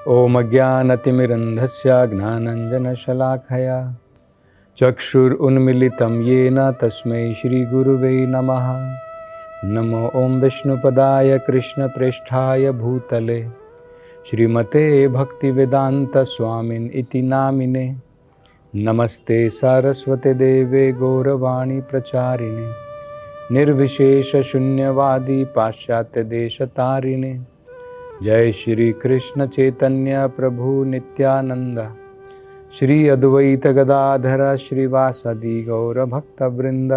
ओम अज्ञानतिमिरन्धस्य ज्ञानाञ्जनशलाखया चक्षुरुन्मीलितं येन तस्मै श्रीगुरुवे नमः। नमो ओम विष्णुपदाय कृष्णप्रेष्ठाय भूतले श्रीमते भक्तिवेदान्तस्वामिन् इति नामिने। नमस्ते सरस्वते देवे गौरवाणी प्रचारिणे निर्विशेषशून्यवादी पाश्चात्यदेशतारिणे। जय श्री कृष्ण चैतन्य प्रभु नित्यानंद श्री अद्वैत गदाधर श्रीवासदि गौर भक्तवृंद।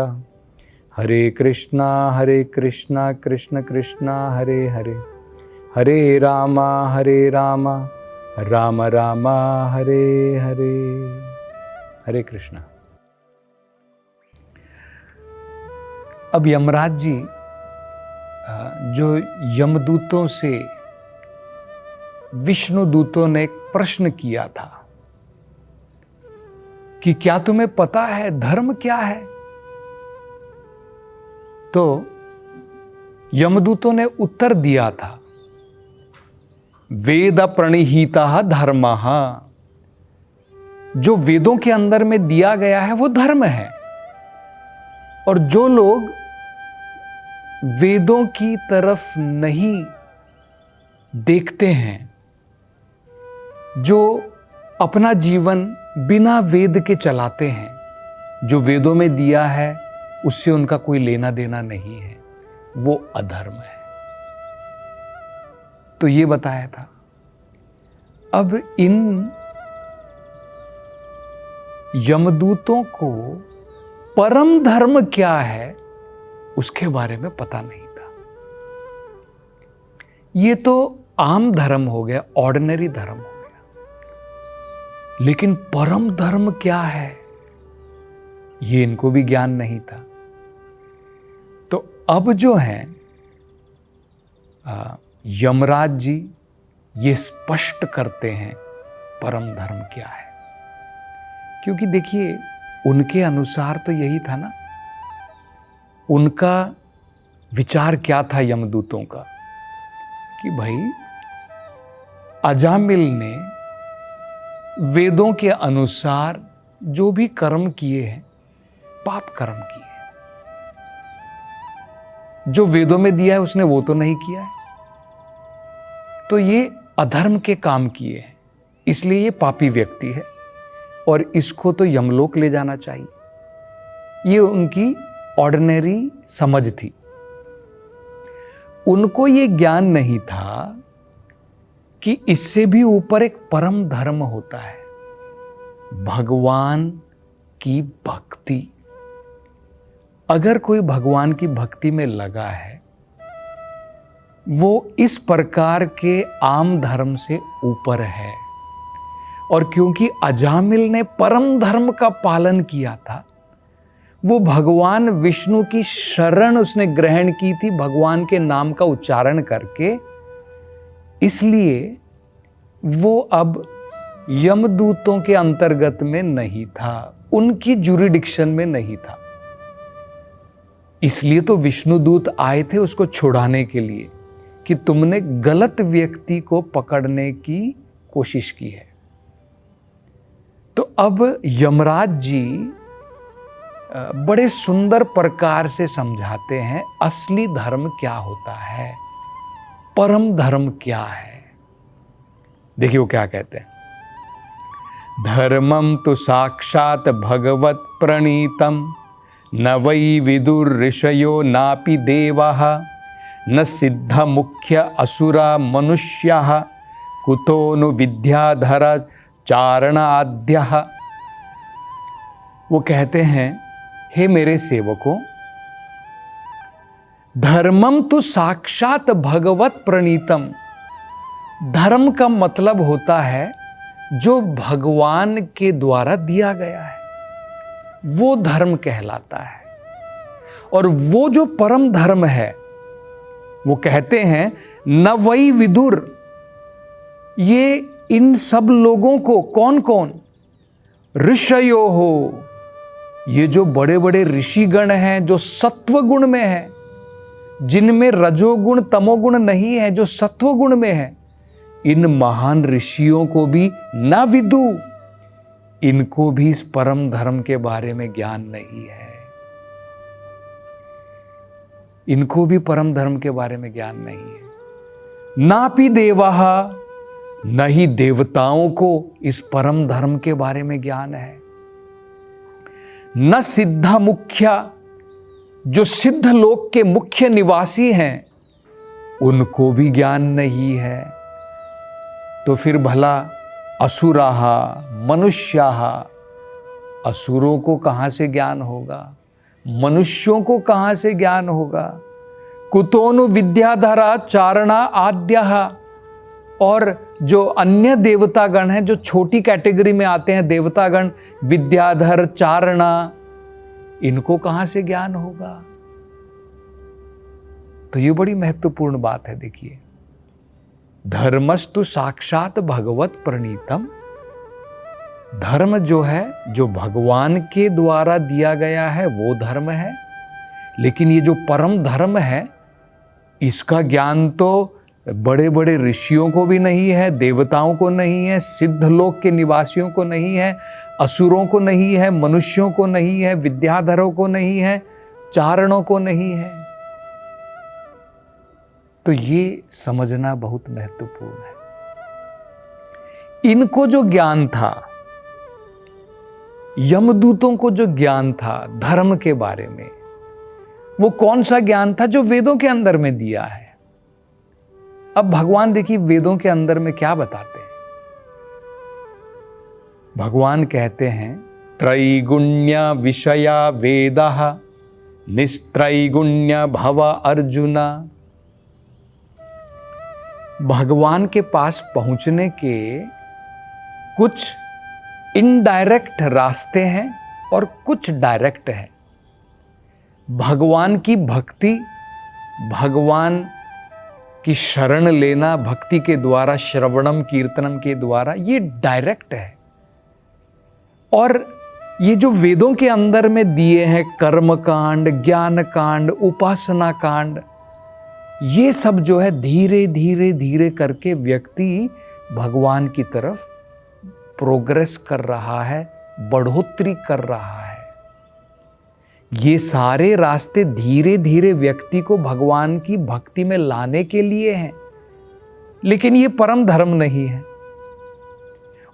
हरे कृष्णा कृष्ण कृष्णा हरे हरे, हरे राम राम राम हरे हरे। हरे कृष्णा। अब यमराज जी जो यमदूतों से विष्णु दूतों ने एक प्रश्न किया था कि क्या तुम्हें पता है धर्म क्या है, तो यमदूतों ने उत्तर दिया था वेद प्रणिहितः धर्मः। जो वेदों के अंदर में दिया गया है वो धर्म है, और जो लोग वेदों की तरफ नहीं देखते हैं, जो अपना जीवन बिना वेद के चलाते हैं, जो वेदों में दिया है उससे उनका कोई लेना देना नहीं है, वो अधर्म है। तो ये बताया था। अब इन यमदूतों को परम धर्म क्या है उसके बारे में पता नहीं था। ये तो आम धर्म हो गया, ऑर्डिनरी धर्म हो गया, लेकिन परम धर्म क्या है ये इनको भी ज्ञान नहीं था। तो अब जो है यमराज जी ये स्पष्ट करते हैं परम धर्म क्या है। क्योंकि देखिए उनके अनुसार तो यही था ना, उनका विचार क्या था यमदूतों का कि भाई अजामिल ने वेदों के अनुसार जो भी कर्म किए हैं पाप कर्म किए हैं, जो वेदों में दिया है उसने वो तो नहीं किया है, तो ये अधर्म के काम किए हैं, इसलिए ये पापी व्यक्ति है और इसको तो यमलोक ले जाना चाहिए। ये उनकी ऑर्डिनरी समझ थी। उनको ये ज्ञान नहीं था कि इससे भी ऊपर एक परम धर्म होता है, भगवान की भक्ति। अगर कोई भगवान की भक्ति में लगा है वो इस प्रकार के आम धर्म से ऊपर है। और क्योंकि अजामिल ने परम धर्म का पालन किया था, वो भगवान विष्णु की शरण उसने ग्रहण की थी भगवान के नाम का उच्चारण करके, इसलिए वो अब यमदूतों के अंतर्गत में नहीं था, उनकी जुरिडिक्शन में नहीं था। इसलिए तो विष्णुदूत आए थे उसको छुड़ाने के लिए कि तुमने गलत व्यक्ति को पकड़ने की कोशिश की है। तो अब यमराज जी बड़े सुंदर प्रकार से समझाते हैं असली धर्म क्या होता है, परम धर्म क्या है। देखिए वो क्या कहते हैं, धर्मम तो साक्षात भगवत प्रणीतम न वै विदुर ऋषयो नापि देवाः न सिद्ध मुख्य असुरा मनुष्याः कुतो नु विद्याधर चारणाद्यः। वो कहते हैं हे मेरे सेवकों, धर्मम तो साक्षात भगवत प्रणीतम। धर्म का मतलब होता है जो भगवान के द्वारा दिया गया है, वो धर्म कहलाता है। और वो जो परम धर्म है वो कहते हैं न वै विदुर। ये इन सब लोगों को कौन कौन, ऋषयो हो, ये जो बड़े बड़े ऋषिगण हैं जो सत्व गुण में हैं, जिनमें रजोगुण तमोगुण नहीं है, जो सत्व गुण में है, इन महान ऋषियों को भी न विदु, इनको भी इस परम धर्म के बारे में ज्ञान नहीं है। इनको भी परम धर्म के बारे में ज्ञान नहीं है। नापि देवाः, न ही देवताओं को इस परम धर्म के बारे में ज्ञान है। न सिद्धा मुख्या, जो सिद्ध लोक के मुख्य निवासी हैं, उनको भी ज्ञान नहीं है। तो फिर भला असुराः मनुष्याः, असुरों को कहां से ज्ञान होगा? मनुष्यों को कहां से ज्ञान होगा? कुतोनु विद्याधरा चारणा आद्यः, और जो अन्य देवतागण हैं, जो छोटी कैटेगरी में आते हैं देवतागण, विद्याधर चारणा, इनको कहां से ज्ञान होगा? तो ये बड़ी महत्वपूर्ण बात है। देखिए, धर्मस्तु साक्षात भगवत प्रणीतम, धर्म जो है, जो भगवान के द्वारा दिया गया है, वो धर्म है। लेकिन ये जो परम धर्म है, इसका ज्ञान तो बड़े बड़े ऋषियों को भी नहीं है, देवताओं को नहीं है, सिद्ध लोक के निवासियों को नहीं है, असुरों को नहीं है, मनुष्यों को नहीं है, विद्याधरों को नहीं है, चारणों को नहीं है। तो ये समझना बहुत महत्वपूर्ण है। इनको जो ज्ञान था, यमदूतों को जो ज्ञान था धर्म के बारे में, वो कौन सा ज्ञान था? जो वेदों के अंदर में दिया है। अब भगवान देखिए वेदों के अंदर में क्या बताते हैं। भगवान कहते हैं, त्रैगुण्य विषया वेदाः निस्त्रैगुण्य भव अर्जुना। भगवान के पास पहुंचने के कुछ इनडायरेक्ट रास्ते हैं और कुछ डायरेक्ट है। भगवान की भक्ति, भगवान की शरण लेना, भक्ति के द्वारा, श्रवणम कीर्तनम के द्वारा, ये डायरेक्ट है। और ये जो वेदों के अंदर में दिए हैं, कर्म कांड, ज्ञान कांड, उपासना कांड, ये सब जो है धीरे धीरे धीरे करके व्यक्ति भगवान की तरफ प्रोग्रेस कर रहा है, बढ़ोतरी कर रहा है। ये सारे रास्ते धीरे धीरे व्यक्ति को भगवान की भक्ति में लाने के लिए हैं, लेकिन ये परम धर्म नहीं है।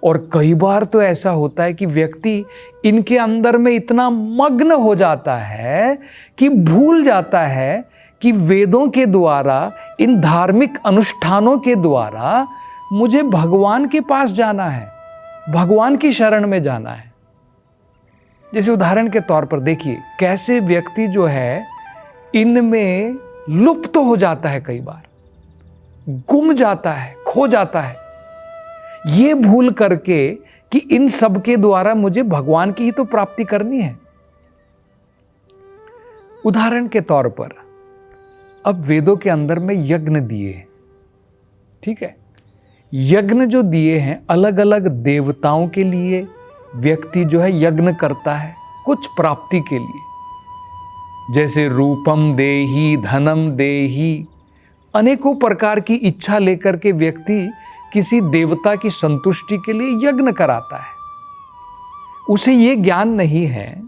और कई बार तो ऐसा होता है कि व्यक्ति इनके अंदर में इतना मग्न हो जाता है कि भूल जाता है कि वेदों के द्वारा, इन धार्मिक अनुष्ठानों के द्वारा मुझे भगवान के पास जाना है, भगवान की शरण में जाना है। जैसे उदाहरण के तौर पर देखिए कैसे व्यक्ति जो है इनमें लुप्त हो जाता है, कई बार गुम जाता है, खो जाता है, ये भूल करके कि इन सब के द्वारा मुझे भगवान की ही तो प्राप्ति करनी है। उदाहरण के तौर पर अब वेदों के अंदर में यज्ञ दिए, ठीक है, यज्ञ जो दिए हैं अलग अलग देवताओं के लिए व्यक्ति जो है यज्ञ करता है कुछ प्राप्ति के लिए। जैसे रूपम देहि, धनम देहि, अनेकों प्रकार की इच्छा लेकर के व्यक्ति किसी देवता की संतुष्टि के लिए यज्ञ कराता है। उसे ये ज्ञान नहीं है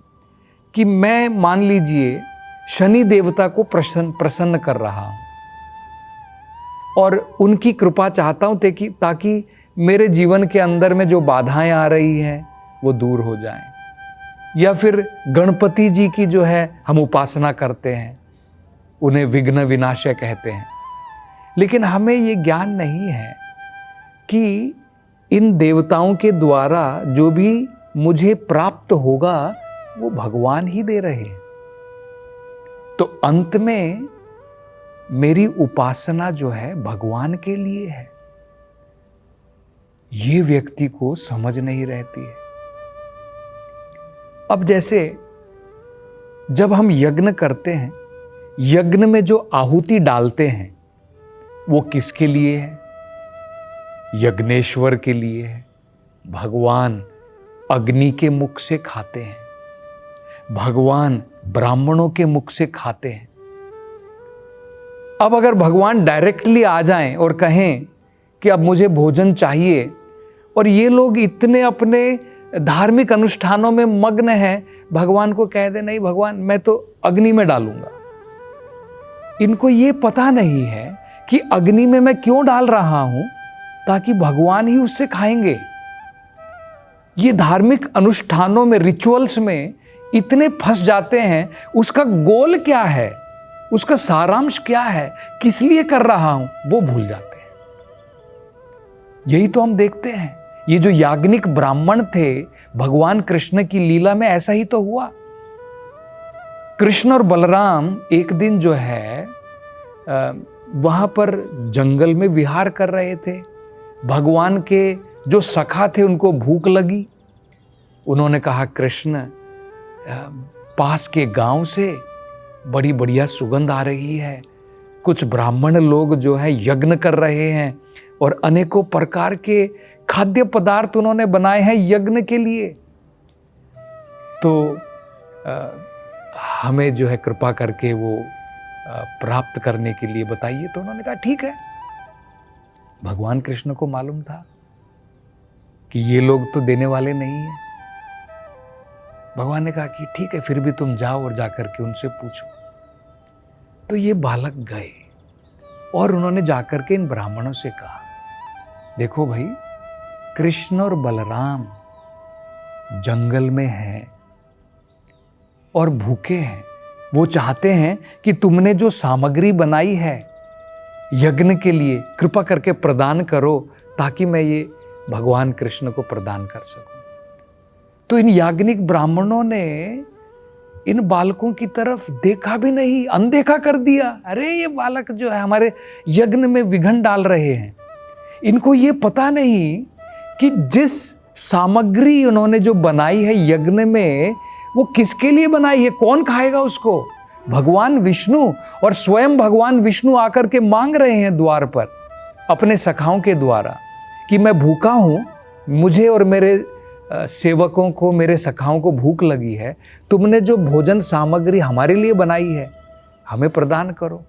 कि मैं, मान लीजिए, शनि देवता को प्रसन्न कर रहा हूं और उनकी कृपा चाहता हूं ताकि मेरे जीवन के अंदर में जो बाधाएं आ रही हैं वो दूर हो जाएं। या फिर गणपति जी की जो है हम उपासना करते हैं, उन्हें विघ्न विनाशक कहते हैं। लेकिन हमें ये ज्ञान नहीं है कि इन देवताओं के द्वारा जो भी मुझे प्राप्त होगा वो भगवान ही दे रहे हैं। तो अंत में मेरी उपासना जो है भगवान के लिए है। ये व्यक्ति को समझ नहीं रहती है। अब जैसे जब हम यज्ञ करते हैं, यज्ञ में जो आहुति डालते हैं वो किसके लिए है? यज्ञेश्वर के लिए है। भगवान अग्नि के मुख से खाते हैं, भगवान ब्राह्मणों के मुख से खाते हैं। अब अगर भगवान डायरेक्टली आ जाएं और कहें कि अब मुझे भोजन चाहिए, और ये लोग इतने अपने धार्मिक अनुष्ठानों में मग्न हैं, भगवान को कह दे नहीं भगवान मैं तो अग्नि में डालूंगा। इनको ये पता नहीं है कि अग्नि में मैं क्यों डाल रहा हूं, ताकि भगवान ही उससे खाएंगे। ये धार्मिक अनुष्ठानों में, रिचुअल्स में इतने फंस जाते हैं, उसका गोल क्या है, उसका सारांश क्या है, किस लिए कर रहा हूं, वो भूल जाते हैं। यही तो हम देखते हैं, ये जो याज्ञनिक ब्राह्मण थे, भगवान कृष्ण की लीला में ऐसा ही तो हुआ। कृष्ण और बलराम एक दिन जो है वहां पर जंगल में विहार कर रहे थे। भगवान के जो सखा थे उनको भूख लगी। उन्होंने कहा कृष्ण पास के गांव से बड़ी बढ़िया सुगंध आ रही है, कुछ ब्राह्मण लोग जो है यज्ञ कर रहे हैं और अनेकों प्रकार के खाद्य पदार्थ उन्होंने बनाए हैं यज्ञ के लिए, तो हमें जो है कृपा करके वो प्राप्त करने के लिए बताइए। तो उन्होंने कहा ठीक है। भगवान कृष्ण को मालूम था कि ये लोग तो देने वाले नहीं हैं। भगवान ने कहा कि ठीक है, फिर भी तुम जाओ और जाकर के उनसे पूछो। तो ये बालक गए और उन्होंने जाकर के इन ब्राह्मणों से कहा देखो भाई, कृष्ण और बलराम जंगल में हैं और भूखे हैं। वो चाहते हैं कि तुमने जो सामग्री बनाई है यज्ञ के लिए कृपा करके प्रदान करो, ताकि मैं ये भगवान कृष्ण को प्रदान कर सकूं। तो इन याज्ञनिक ब्राह्मणों ने इन बालकों की तरफ देखा भी नहीं, अनदेखा कर दिया। अरे ये बालक जो है हमारे यज्ञ में विघ्न डाल रहे हैं। इनको ये पता नहीं कि जिस सामग्री उन्होंने जो बनाई है यज्ञ में, वो किसके लिए बनाई है, कौन खाएगा उसको? भगवान विष्णु। और स्वयं भगवान विष्णु आकर के मांग रहे हैं द्वार पर अपने सखाओं के द्वारा कि मैं भूखा हूं, मुझे और मेरे सेवकों को, मेरे सखाओं को भूख लगी है, तुमने जो भोजन सामग्री हमारे लिए बनाई है हमें प्रदान करो।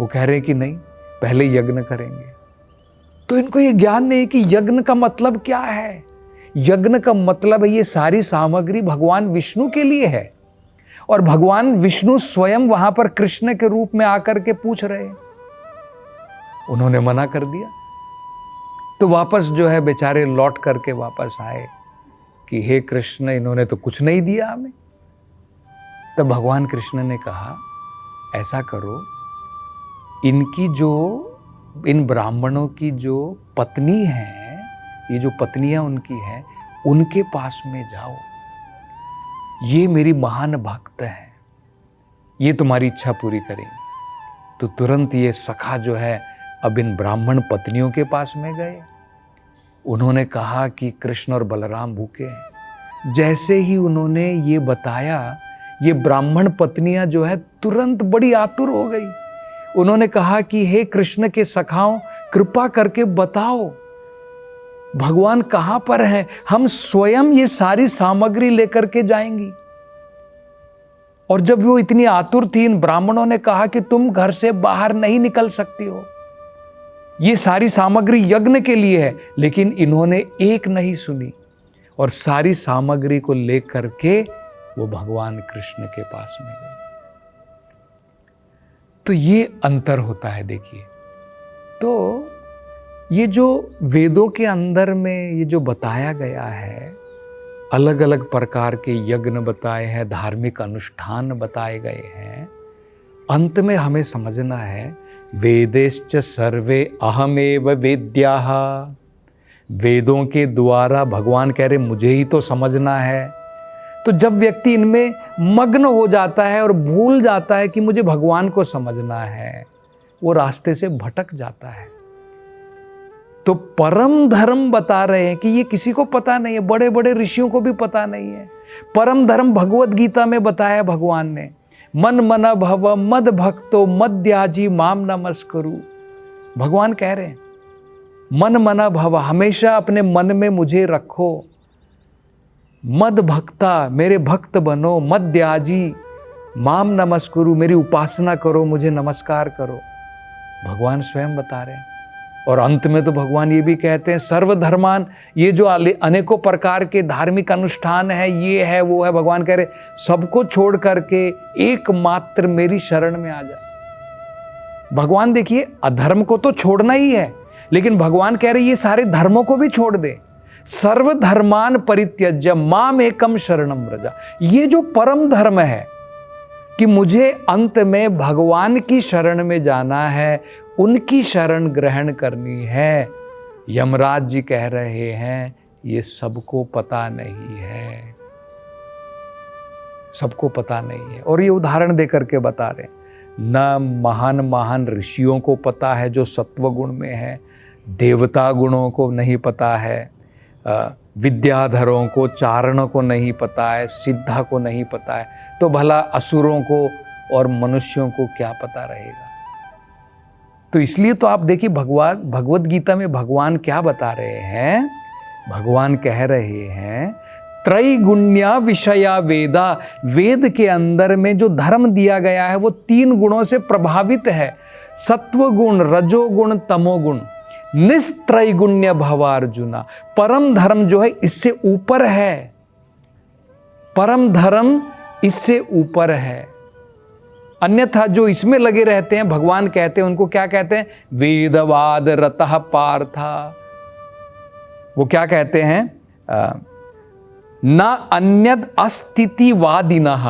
वो कह रहे हैं कि नहीं, पहले यज्ञ करेंगे। तो इनको ये ज्ञान नहीं कि यज्ञ का मतलब क्या है। यज्ञ का मतलब है ये सारी सामग्री भगवान विष्णु के लिए है, और भगवान विष्णु स्वयं वहां पर कृष्ण के रूप में आकर के पूछ रहे हैं। उन्होंने मना कर दिया। तो वापस जो है बेचारे लौट करके वापस आए कि हे कृष्ण, इन्होंने तो कुछ नहीं दिया हमें। तब भगवान कृष्ण ने कहा ऐसा करो, इनकी जो, इन ब्राह्मणों की जो पत्नी है, ये जो पत्नियां उनकी हैं, उनके पास में जाओ। ये मेरी महान भक्त है, ये तुम्हारी इच्छा पूरी करेंगी। तो तुरंत ये सखा जो है अब इन ब्राह्मण पत्नियों के पास में गए। उन्होंने कहा कि कृष्ण और बलराम भूखे हैं। जैसे ही उन्होंने ये बताया, ये ब्राह्मण पत्नियां जो है तुरंत बड़ी आतुर हो गई। उन्होंने कहा कि हे कृष्ण के सखाओं, कृपा करके बताओ भगवान कहां पर हैं, हम स्वयं ये सारी सामग्री लेकर के जाएंगी। और जब वो इतनी आतुर थी, इन ब्राह्मणों ने कहा कि तुम घर से बाहर नहीं निकल सकती हो, ये सारी सामग्री यज्ञ के लिए है। लेकिन इन्होंने एक नहीं सुनी और सारी सामग्री को लेकर के वो भगवान कृष्ण के पास में गए। तो ये अंतर होता है। देखिए, तो ये जो वेदों के अंदर में ये जो बताया गया है, अलग अलग प्रकार के यज्ञ बताए हैं, धार्मिक अनुष्ठान बताए गए हैं, अंत में हमें समझना है वेदेश्च सर्वे अहमेव वेद्याः। वेदों के द्वारा भगवान कह रहे मुझे ही तो समझना है। तो जब व्यक्ति इनमें मग्न हो जाता है और भूल जाता है कि मुझे भगवान को समझना है, वो रास्ते से भटक जाता है। तो परम धर्म बता रहे हैं कि ये किसी को पता नहीं है, बड़े बड़े ऋषियों को भी पता नहीं है। परम धर्म भगवत गीता में बताया भगवान ने, मन मन भव मद भक्तो मद्याजी माम नमस्करु। भगवान कह रहे हैं मन मन भव, हमेशा अपने मन में मुझे रखो। मद भक्ता, मेरे भक्त बनो। मद्याजी माम नमस्कुरु, मेरी उपासना करो, मुझे नमस्कार करो। भगवान स्वयं बता रहे हैं। और अंत में तो भगवान ये भी कहते हैं सर्वधर्मान, ये जो अनेकों प्रकार के धार्मिक अनुष्ठान है, ये है वो है, भगवान कह रहे सबको छोड़ करके एकमात्र मेरी शरण में आ जा। भगवान देखिए अधर्म को तो छोड़ना ही है, लेकिन भगवान कह रहे ये सारे धर्मों को भी छोड़ दे। सर्वधर्मान परित्यज्य माम एकम शरणम व्रजा। ये जो परम धर्म है कि मुझे अंत में भगवान की शरण में जाना है, उनकी शरण ग्रहण करनी है, यमराज जी कह रहे हैं ये सबको पता नहीं है, सबको पता नहीं है। और ये उदाहरण देकर के बता रहे हैं, न महान महान ऋषियों को पता है जो सत्व गुण में है, देवता गुणों को नहीं पता है, विद्याधरों को, चारणों को नहीं पता है, सिद्धा को नहीं पता है, तो भला असुरों को और मनुष्यों को क्या पता रहेगा। तो इसलिए तो आप देखिए भगवत गीता में भगवान क्या बता रहे हैं, भगवान कह रहे हैं त्रैगुण्या विषया वेदा, वेद के अंदर में जो धर्म दिया गया है वो 3 गुणों से प्रभावित है, सत्व गुण, रजोगुण, तमोगुण। निस्त्रैगुण्य भवार्जुना, परम धर्म जो है इससे ऊपर है, परम धर्म इससे ऊपर है। अन्यथा जो इसमें लगे रहते हैं, भगवान कहते हैं उनको क्या कहते हैं, वेदवाद रतः पार्था। वो क्या कहते हैं, न अन्यद अस्तित्ववादिनः।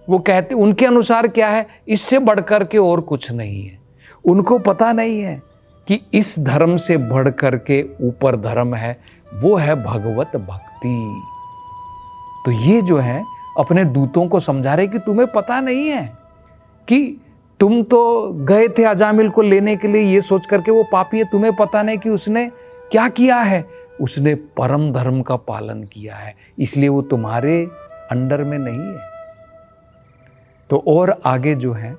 वो कहते उनके अनुसार क्या है, इससे बढ़कर के और कुछ नहीं है। उनको पता नहीं है कि इस धर्म से बढ़कर के ऊपर धर्म है, वो है भगवत भक्ति। तो ये जो है अपने दूतों को समझा रहे कि तुम्हें पता नहीं है कि तुम तो गए थे अजामिल को लेने के लिए ये सोच करके वो पापी है, तुम्हें पता नहीं कि उसने क्या किया है, उसने परम धर्म का पालन किया है, इसलिए वो तुम्हारे अंडर में नहीं है। तो और आगे जो है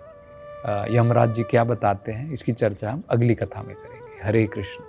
यमराज जी क्या बताते हैं, इसकी चर्चा हम अगली कथा में करेंगे। हरे कृष्ण।